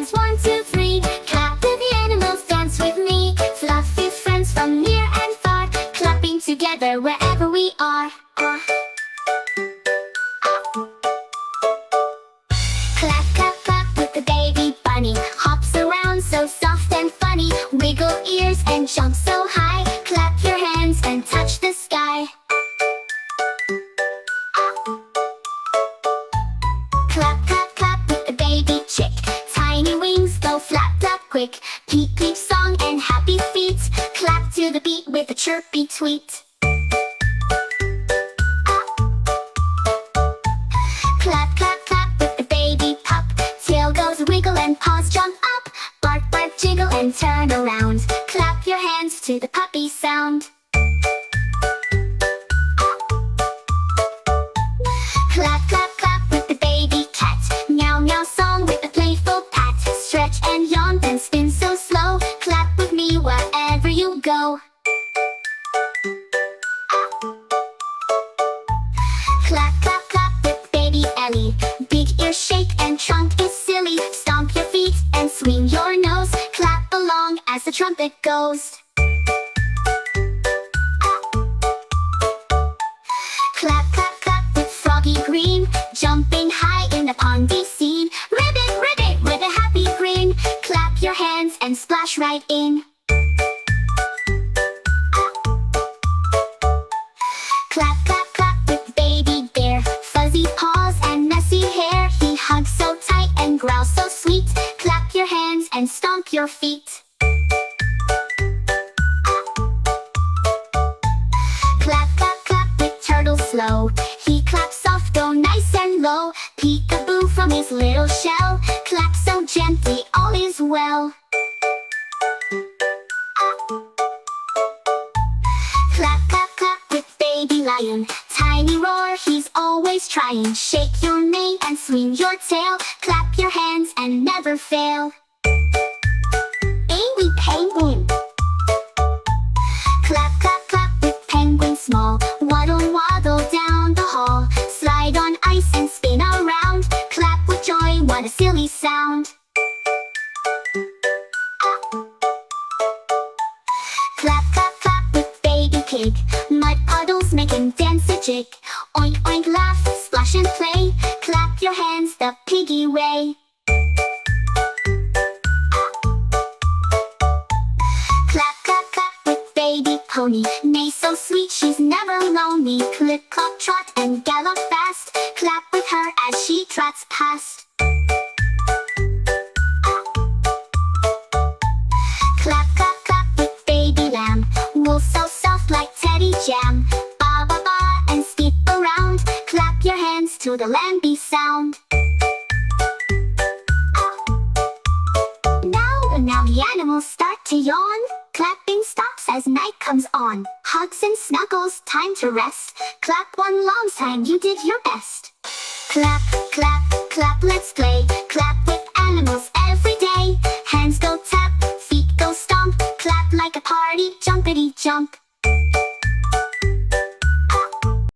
hands, 1, 2, 3. Clap with the animals, dance with me. Fluffy friends from near and far, clapping together wherever we are. Clap, clap, clap with the baby bunny. Hops around so soft and funny. Wiggle ears and jump so high. Clap your hands and touch the sky. Clap, clap, clap with the baby chick. Tiny wings go flap, flap quick. Peep, peep song and happy feet. Clap to the beat with a chirpy tweet. Clap, clap, clap with the baby pup. Tail goes wiggle and paws jump up. Bark, bark, jiggle and turn around. Clap your hands to the puppy sound. Clap, clap, clap with the baby cat. Meow, meow song with a playful pat. Stretch and yawn then spin so slow. Clap with me wherever you go. Clap, clap, clap with baby Ellie. Big ear shake and trunk is silly. Stomp your feet and swing your nose. Clap along as the trumpet goes. Clap, clap, clap with Froggy Green. Jumping high in a pondy scene. Ribbit, ribbit with a happy grin. Clap your hands and splash right in. Clap, clap, clap with baby bear. Fuzzy paws and messy hair. He hugs so tight and growls so sweet. Clap your hands and stomp your feet. Clap, clap, clap with Turtle Slow. He claps soft, go nice and low. Peek-a-boo from his little shell. Clap so gently, all is well. Clap, clap, clap with baby lion. Tiny roar, he's always trying. Shake your mane and swing your tail. Clap your hands and never fail. Baby penguin. Clap, clap, clap with penguin small. Waddle, waddle down the hall. Slide on ice and spin around. Clap with joy, what a silly sound. Clap, clap, clap with baby pig. Mud puddles make him dance a jig. Oink, oink, laugh, splash and play. Clap your hands the piggy way. Clap, clap, clap with baby pony. Neigh so sweet, she's never lonely. Clip, clop, trot and gallop fast. Clap with her as she trots past. Clap, clap, clap with baby lamb. Wool so soft like teddy jam. Ba, ba, ba and skip around. Clap your hands to the lambie sound. Now the animals start to yawn. Clapping stops as night comes on. Hugs and snuggles, time to rest. Clap one long time, you did your best. Clap, clap, clap, let's play. Clap